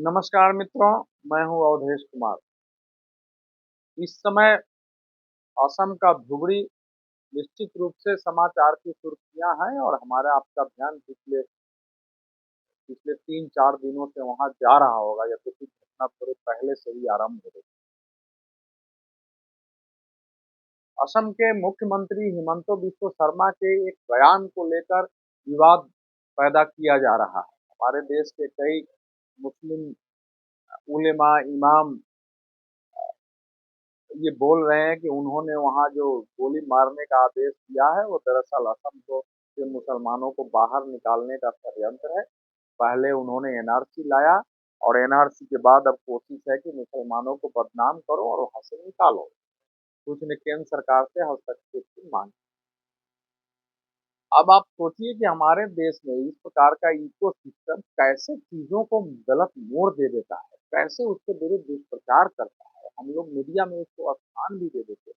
नमस्कार मित्रों, मैं हूं अवधेश कुमार। इस समय असम का धुबरी निश्चित रूप से समाचार की सुर्खियां हैं और हमारा आपका ध्यान पिछले पिछले 3-4 दिनों से वहां जा रहा होगा या तो कुछ घटना थोड़े पहले से ही आरंभ हो गई। असम के मुख्यमंत्री हिमंतो बिस्व शर्मा के एक बयान को लेकर विवाद पैदा किया जा रहा है। हमारे देश के कई मुस्लिम उलेमा, इमाम ये बोल रहे हैं कि उन्होंने वहाँ जो गोली मारने का आदेश दिया है वो दरअसल असम को के मुसलमानों को बाहर निकालने का षड्यंत्र है। पहले उन्होंने एनआरसी लाया और एनआरसी के बाद अब कोशिश है कि मुसलमानों को बदनाम करो और वहां से निकालो। कुछ ने केंद्र सरकार से हस्तक्षेप की मांग। अब आप सोचिए कि हमारे देश में इस प्रकार का इकोसिस्टम कैसे चीजों को गलत मोड़ दे देता है, कैसे उसके विरुद्ध दुष्प्रचार करता है। हम लोग मीडिया में उसको स्थान भी दे देते हैं।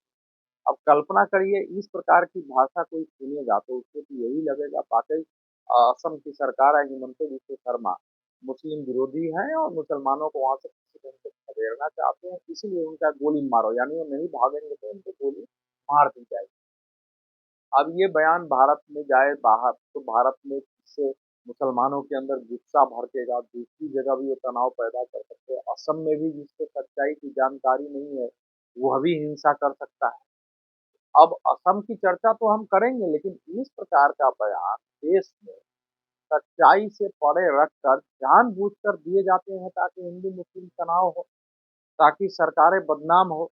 अब कल्पना करिए इस प्रकार की भाषा कोई सुनेगा तो उसको तो यही लगेगा वाकई असम की सरकार है, हिमंत बिस्व शर्मा मुस्लिम विरोधी हैं और मुसलमानों को वहां से किसी ढंग से खदेड़ना चाहते हैं, इसलिए उनका गोली मारो, यानी वो नहीं भागेंगे तो उनको गोली मार दी जाएगी। अब ये बयान भारत में जाए बाहर तो भारत में इससे मुसलमानों के अंदर गुस्सा भड़केगा, दूसरी जगह भी वो तनाव पैदा कर सकते हैं। असम में भी जिसको सच्चाई की जानकारी नहीं है वह भी हिंसा कर सकता है। अब असम की चर्चा तो हम करेंगे, लेकिन इस प्रकार का बयान देश में सच्चाई से परे रखकर जानबूझकर दिए जाते हैं ताकि हिंदू मुस्लिम तनाव हो, ताकि सरकारें बदनाम हो।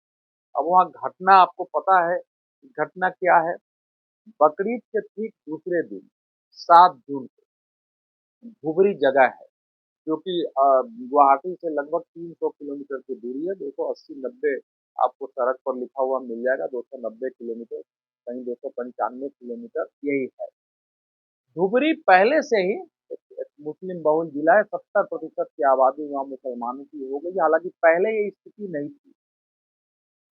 अब वहाँ घटना आपको पता है, घटना क्या है। बकरीद के ठीक दूसरे दिन 7 जून को धुबरी जगह है जो कि गुवाहाटी से लगभग 300 किलोमीटर की दूरी है। 280-90 आपको सड़क पर लिखा हुआ मिल जाएगा, 290 किलोमीटर, कहीं 295 किलोमीटर यही है। धुबरी पहले से ही एक मुस्लिम बहुल जिला है, 70% की आबादी वहाँ मुसलमानों की हो गई। हालांकि पहले ये स्थिति नहीं थी।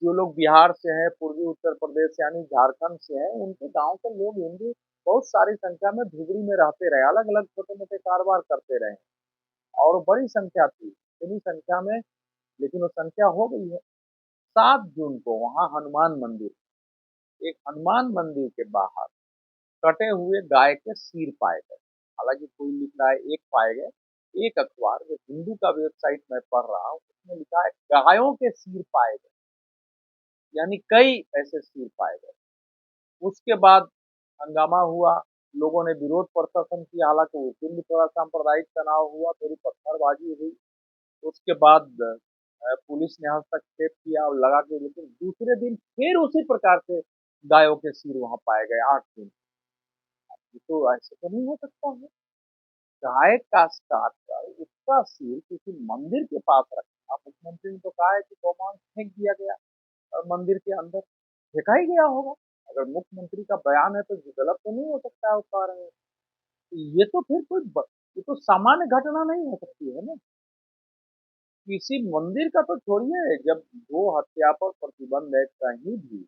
जो लोग बिहार से हैं, पूर्वी उत्तर प्रदेश यानी झारखंड से हैं, उनके गांव के लोग हिंदू बहुत सारी संख्या में धुबरी में रहते रहे, अलग अलग छोटे मोटे कारोबार करते रहे और बड़ी संख्या थी, इतनी संख्या में, लेकिन वो संख्या हो गई है। 7 जून को वहाँ हनुमान मंदिर, एक हनुमान मंदिर के बाहर कटे हुए गाय के सिर पाए गए। हालांकि कोई लिख रहा है एक पाए गए, एक अखबार जो हिंदू का वेबसाइट में पढ़ रहा हूँ उसमें लिखा है गायों के सिर पाए गए, यानी कई ऐसे सिर पाए गए। उसके बाद हंगामा हुआ, लोगों ने विरोध प्रदर्शन किया, हालांकि उस दिन भी थोड़ा सांप्रदायिक तनाव हुआ, थोड़ी पत्थरबाजी हुई। उसके बाद पुलिस ने हस्तक्षेप किया और लगा के, लेकिन दूसरे दिन फिर उसी प्रकार से गायों के सिर वहां पाए गए 8 दिन। तो ऐसे तो नहीं हो सकता है, गाय का काट कर उसका सिर किसी मंदिर के पास रखा। मुख्यमंत्री ने तो कहा है कि गोमांस फेंक दिया गया और मंदिर के अंदर फेंका ही गया होगा। अगर मुख्यमंत्री का बयान है तो गलत तो नहीं हो सकता है, वो कह रहे हैं। ये तो फिर ये तो सामान्य घटना नहीं हो सकती है ना। किसी मंदिर का तो छोड़िए, जब गो हत्या पर प्रतिबंध है, कहीं भी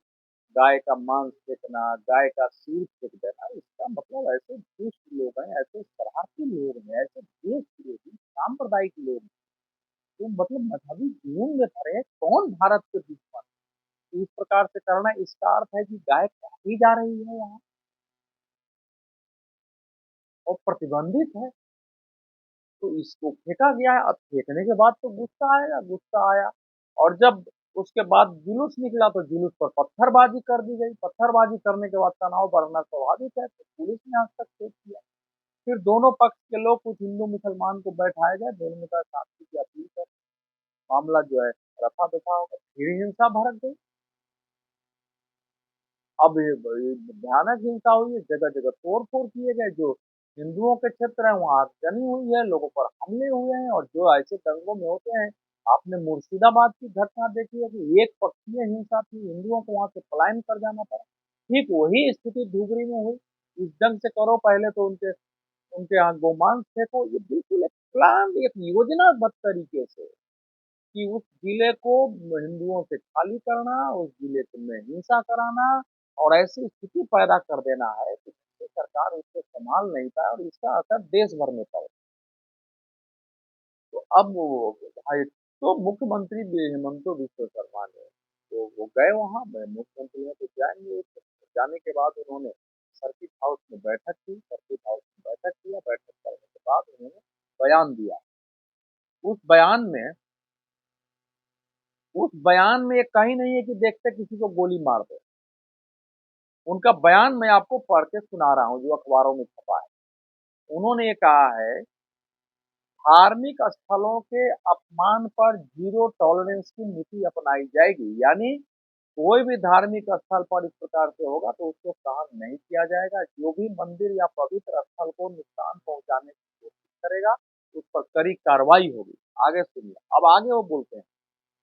गाय का मांस फेंकना, गाय का सिर फेंक देना, इसका मतलब ऐसे दुष्ट लोग हैं, ऐसे शरारती लोग हैं, ऐसे देश विरोधी सांप्रदायिक लोग हैं, तो मतलब मजहबी जुनून में भरे हैं। कौन भारत के दुश्मन? तो इस प्रकार से करना, इसका अर्थ है कि गाय काटी जा रही है यहाँ और प्रतिबंधित है, तो इसको फेंका गया है। अब फेंकने के बाद तो गुस्सा आएगा, गुस्सा आया और जब उसके बाद जुलूस निकला तो जुलूस पर पत्थरबाजी कर दी गई। पत्थरबाजी करने के बाद तनाव बढ़ना स्वाभाविक है, तो पुलिस ने हस्तक्षेप किया। फिर दोनों पक्ष के लोग, कुछ हिंदू मुसलमान को बैठाए गए, दोनों ने कहा शांति की अपील कर, मामला जो है रफा दफा होगा, फिर हिंसा भड़क गई। अब ये भयानक हिंसा हुई है, जगह जगह तोड़ फोड़ किए गए। जो हिंदुओं के क्षेत्र है वहाँ आगजनी हुई है, लोगों पर हमले हुए हैं, और जो ऐसे दंगों में होते हैं, आपने मुर्शिदाबाद की घटना देखी है कि एक पक्षीय हिंसा थी, हिंदुओं को वहां से पलायन कर जाना पड़ा। ठीक वही स्थिति धुबरी में हुई। इस ढंग से करो, पहले तो उनके उनके यहाँ गोमांस फेंको, ये बिल्कुल एक प्लान, एक योजनाबद्ध तरीके से कि उस जिले को हिंदुओं से खाली करना, उस जिले में हिंसा कराना और ऐसी स्थिति पैदा कर देना है कि सरकार उसको संभाल नहीं पाए और इसका असर देश भर में पड़े। तो अब भाई तो मुख्यमंत्री हेमंतो बिश्व शर्मा ने तो वो गए वहाँ मुख्यमंत्री ने तो जाएंगे। जाने के बाद उन्होंने सर्किट हाउस में बैठक की। सर्किट हाउस में बैठक किया। बैठक करने के बाद उन्होंने बयान दिया। उस बयान में ये कहीं नहीं है कि देखते किसी को गोली मार दो। उनका बयान मैं आपको पढ़ के सुना रहा हूँ जो अखबारों में छपा है। उन्होंने ये कहा है, धार्मिक स्थलों के अपमान पर जीरो टॉलरेंस की नीति अपनाई जाएगी। यानी कोई भी धार्मिक स्थल पर इस प्रकार से होगा तो उसको सहन नहीं किया जाएगा। जो भी मंदिर या पवित्र स्थल को नुकसान पहुंचाने की कोशिश करेगा उस पर कड़ी कार्रवाई होगी। आगे सुनिए। अब आगे वो बोलते हैं,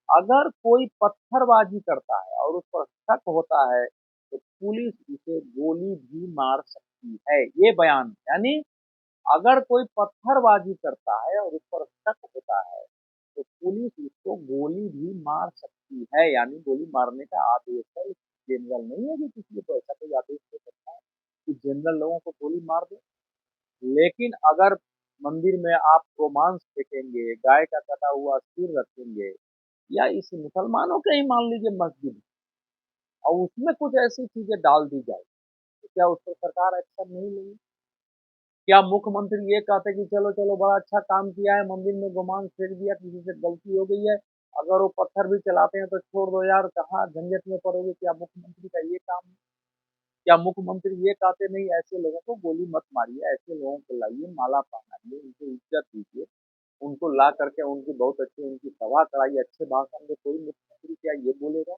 अगर कोई पत्थरबाजी करता है और उस पर शक होता है तो पुलिस उसे गोली भी मार सकती है। ये बयान यानी अगर कोई पत्थरबाजी करता है और उस पर शक होता है तो पुलिस उसको गोली भी मार सकती है। यानी गोली मारने का आदेश है। जनरल नहीं है कि किसी को ऐसा कोई आदेश दे सकता है कि जनरल लोगों को गोली मार दे। लेकिन अगर मंदिर में आप रोमांस फेंकेंगे, गाय का कटा हुआ सिर रखेंगे, या इस मुसलमानों के ही मान लीजिए मस्जिद और उसमें कुछ ऐसी चीजें डाल दी जाए तो क्या उस पर सरकार एक्शन नहीं लेगी? क्या मुख्यमंत्री ये कहते कि चलो चलो बड़ा अच्छा काम किया है, मंदिर में गोमांस फेंक दिया, किसी से गलती हो गई है, अगर वो पत्थर भी चलाते हैं तो छोड़ दो यार, कहाँ झंझट में पड़ोगे? क्या मुख्यमंत्री का ये काम है? क्या मुख्यमंत्री ये कहते नहीं ऐसे लोगों को गोली मत मारिए, ऐसे लोगों को लाइए, माला पहनाइए, उनको इज्जत दीजिए, उनको ला करके उनकी बहुत अच्छी उनकी सभा कराइए, अच्छे भाषण में? कोई मुख्यमंत्री क्या ये बोलेगा?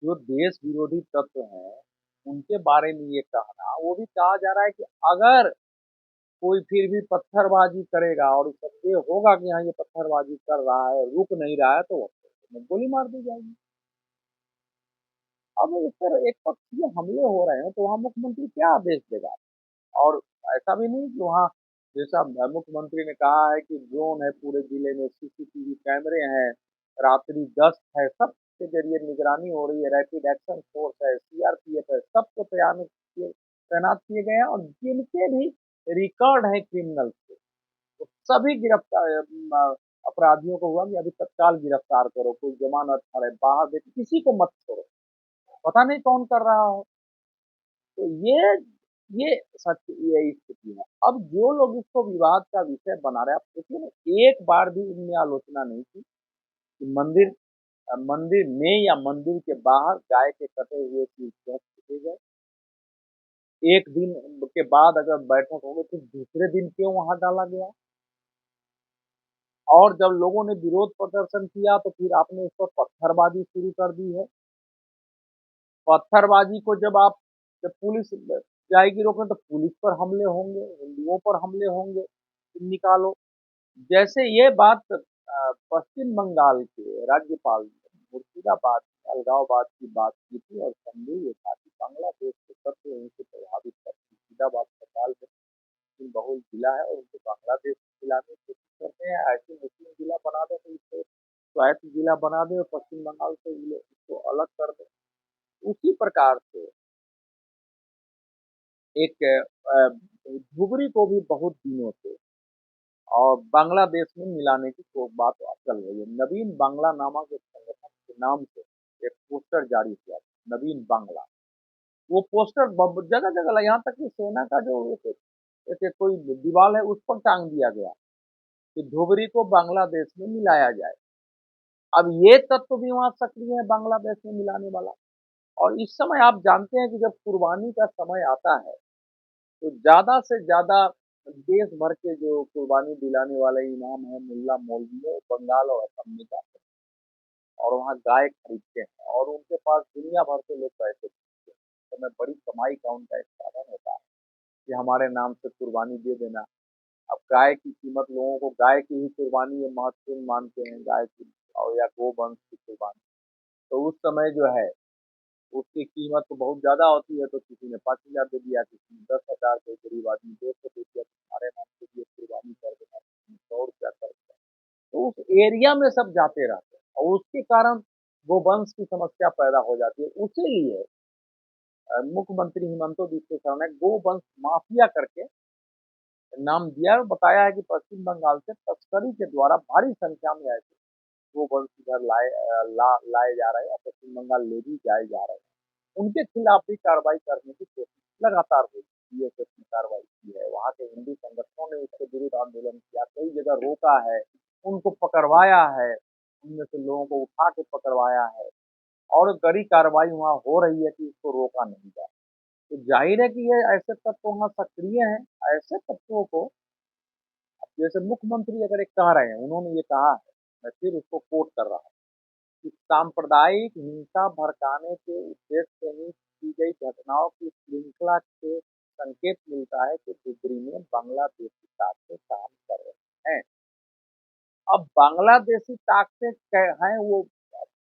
जो देश विरोधी तत्व हैं उनके बारे में ये कहना, वो भी कहा जा रहा है कि अगर कोई फिर भी पत्थरबाजी करेगा और संदेह होगा कि हाँ ये पत्थरबाजी कर रहा है, रुक नहीं रहा है, तो गोली मार दी जाएगी। अब इस पर एक पक्षीय हमले हो रहे हैं तो वहाँ मुख्यमंत्री क्या आदेश देगा? और ऐसा भी नहीं कि वहाँ जैसा मुख्यमंत्री ने कहा है कि ड्रोन है, पूरे जिले में सीसीटीवी कैमरे हैं, रात्रि गश्त है, सबके जरिए निगरानी हो रही है, रैपिड एक्शन फोर्स है, सीआरपीएफ है, सबको तैनात किए गए हैं। और जिनके भी रिकॉर्ड है क्रिमिनल के, तो सभी गिरफ्तार अपराधियों को हुआ कि अभी तत्काल गिरफ्तार करो, कोई जमानत अरे बाहर दे, किसी को मत छोड़ो, पता नहीं कौन कर रहा हो। तो ये सच ये स्थिति है। अब जो लोग इसको विवाद का विषय बना रहे हैं, आप देखिए ना, एक बार भी इनने आलोचना नहीं की कि मंदिर में या मंदिर के बाहर गाय के कटे हुए चीज क्यों फेंके गए। एक दिन के बाद अगर बैठक हो गई तो दूसरे दिन क्यों वहां डाला गया? और जब लोगों ने विरोध प्रदर्शन किया तो फिर आपने उस पर पत्थरबाजी शुरू कर दी है। पत्थरबाजी को जब पुलिस जाएगी रोकने तो पुलिस पर हमले होंगे, हिंदुओं पर हमले होंगे, निकालो। जैसे ये बात पश्चिम बंगाल के राज्यपाल ने मुर्शिदाबाद अलगाववाद की बात की थी और संदेह ये था कि बांग्लादेश के सबसे उनसे प्रभावित कर मुर्शिदाबाद बंगाल में मुस्लिम बहुल जिला है और उनको बांग्लादेश मिलाने की कोशिश करते हैं। ऐसे मुस्लिम जिला बना दो तो इसको स्वायत्त जिला बना दे और पश्चिम बंगाल से इसको अलग कर दे। उसी प्रकार से एक धुबरी को भी बहुत दिनों से और बांग्लादेश में मिलाने की बात चल रही है। नवीन बांग्ला नामक एक संगठन के नाम से एक पोस्टर जारी किया था, नवीन बांग्ला। वो पोस्टर जगह जगह लगा, यहाँ तक कि सेना का जो एक कोई दीवार है उस पर टांग दिया गया कि धुबरी को बांग्लादेश में मिलाया जाए। अब ये तत्व भी वहां सक्रिय है बांग्लादेश में मिलाने वाला। और इस समय आप जानते हैं कि जब कुर्बानी का समय आता है तो ज्यादा से ज्यादा देश भर के जो कुर्बानी दिलाने वाले इमाम है, मुल्ला मौलवी है, बंगाल और असम में जाते हैं और वहाँ गाय खरीदते हैं और उनके पास दुनिया भर से लोग पैसे खरीदते हैं। तो मैं बड़ी कमाई का उनका एक साधन होता है कि हमारे नाम से कुर्बानी दे देना। अब गाय की कीमत, लोगों को गाय की ही कुर्बानी ये महत्वपूर्ण मानते हैं, गाय की और या गोवंश की कुर्बानी। तो उस समय जो है उसकी कीमत तो बहुत ज़्यादा होती है, तो किसी ने 5,000 दे दिया, किसी ने 10,000, कोई गरीब आदमी 200 दे दिया, तुम्हारे नाम से ये कुर्बानी कर देना, 100 रुपया कर देना। तो उस एरिया में सब जाते रहते हैं और उसके कारण गोवंश की समस्या पैदा हो जाती है। उसीलिए मुख्यमंत्री हिमंतो बिस्व शर्मा ने गोवंश माफिया करके नाम दिया है और बताया है कि पश्चिम बंगाल से तस्करी के द्वारा भारी संख्या में ऐसे गोवंश इधर लाए जा रहे हैं, पश्चिम बंगाल ले भी जाए जा रहे हैं। उनके खिलाफ भी कार्रवाई करने की कोशिश लगातार हुई, बीएसएफ ने कार्रवाई की है, वहाँ के हिंदू संगठनों ने उसके विरुद्ध आंदोलन किया, कई जगह रोका है, उनको पकड़वाया है, उनमें से लोगों को उठा के पकड़वाया है और कड़ी कार्रवाई वहाँ हो रही है कि इसको रोका नहीं जाए। तो जाहिर है कि ये ऐसे तत्व वहाँ सक्रिय हैं, ऐसे तत्वों को जैसे मुख्यमंत्री अगर एक कह रहे हैं, उन्होंने ये कहा है, मैं फिर उसको कोट कर रहा हूँ कि सांप्रदायिक हिंसा भड़काने के उद्देश्य से ही की गई घटनाओं की श्रृंखला से संकेत मिलता है कि डुगरी में बांग्लादेशी ताकतें काम कर रहे हैं। अब बांग्लादेशी ताकतें हैं वो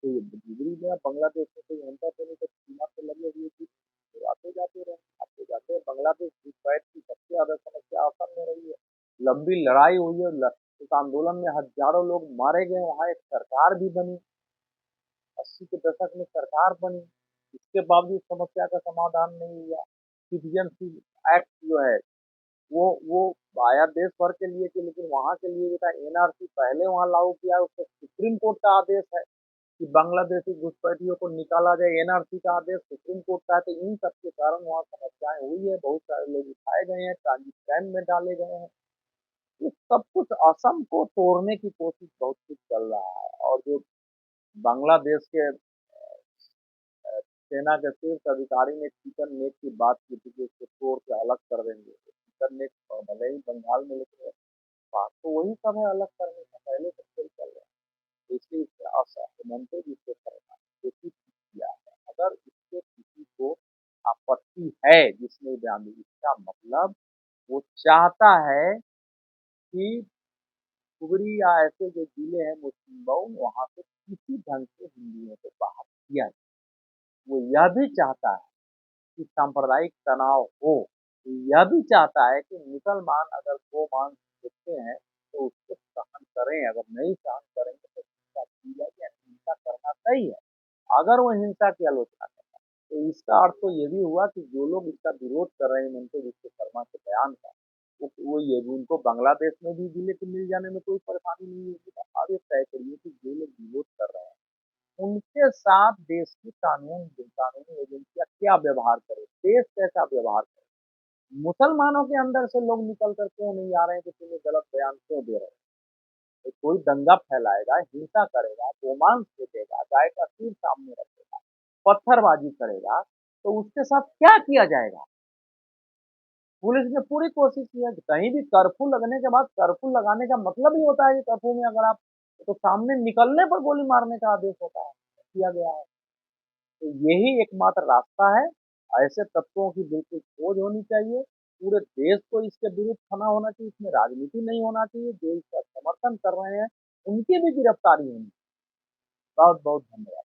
डुगरी में बांग्लादेश में कोई हिंसा तो नहीं, तो सीमा से लगे हुए थी, तो आते जाते रहे, आते जाते बांग्लादेश घुसपैठ की सबसे ज्यादा समस्या असम में रही है। लंबी लड़ाई हुई है, उस आंदोलन में हजारों लोग मारे गए, वहाँ एक सरकार भी बनी, 80 के दशक में सरकार बनी, इसके बावजूद समस्या का समाधान नहीं हुआ। सिटीजनशिप एक्ट जो है वो आया देश भर के लिए कि, लेकिन वहाँ के लिए जो था एनआरसी पहले वहाँ लागू किया, उससे सुप्रीम कोर्ट का आदेश है कि बांग्लादेशी घुसपैठियों को निकाला जाए, एनआरसी का आदेश सुप्रीम कोर्ट का है। तो इन सब के कारण वहाँ समस्याएं हुई है, बहुत सारे लोग उठाए गए हैं, ट्रांजिट कैंप में डाले गए हैं। ये सब कुछ असम को तोड़ने की कोशिश बहुत कुछ चल रहा है। और जो बांग्लादेश के सेना के शीर्ष अधिकारी ने चिकन नेट की बात की थी कि उसको तोड़ के अलग कर देंगे, चिकन नेट भले ही बंगाल में, लेकिन बात तो वही सब है, अलग करने का पहले से खेल चल रहा है। इसलिए इससे असहमत इससे करना कोशिश किया है। अगर इससे किसी को आपत्ति है जिसने बयान दी, इसका मतलब वो चाहता है कि कुबरी या ऐसे जो जिले हैं मुस्लिम बहुल, वहां से किसी ढंग से हिंदुओं को बाहर किया जाए। वो यह भी चाहता है कि सांप्रदायिक तनाव हो, यह भी चाहता है कि मुसलमान अगर गोमांस देखते हैं तो उसको सहन करें, अगर नहीं सहन करेंगे तो हिंसा की जाए, या हिंसा करना सही है अगर वो हिंसा की आलोचना करता है। तो इसका अर्थ तो ये भी हुआ कि जो लोग इसका विरोध कर रहे हैं हिमंत विश्व शर्मा के बयान का, वो ये भी, उनको बांग्लादेश में भी जिले के मिल जाने में कोई परेशानी नहीं होगी। तो आप ये तय करिए कि जो लोग विरोध कर रहे हैं उनके साथ देश की कानूनी एजेंसियां क्या व्यवहार करे, देश कैसा व्यवहार करे। मुसलमानों के अंदर से लोग निकल कर क्यों नहीं आ रहे हैं कि तुम्हें गलत बयान क्यों दे रहे हैं। तो कोई दंगा फैलाएगा, हिंसा करेगा, गोमांस फेंकेगा, गाय का सिर सामने रखेगा, पत्थरबाजी करेगा, तो उसके साथ क्या किया जाएगा। पुलिस ने पूरी कोशिश की है, कहीं भी कर्फ्यू लगने के बाद, कर्फ्यू लगाने का मतलब ही होता है कि कर्फ्यू में अगर आप, तो सामने निकलने पर गोली मारने का आदेश होता है, किया गया है। तो यही एकमात्र रास्ता है। ऐसे तत्वों की बिल्कुल खोज होनी चाहिए, पूरे देश को इसके विरुद्ध खड़ा होना चाहिए, इसमें राजनीति नहीं होना चाहिए, जो इसका समर्थन कर रहे हैं उनकी भी गिरफ्तारी होनी चाहिए। बहुत बहुत धन्यवाद।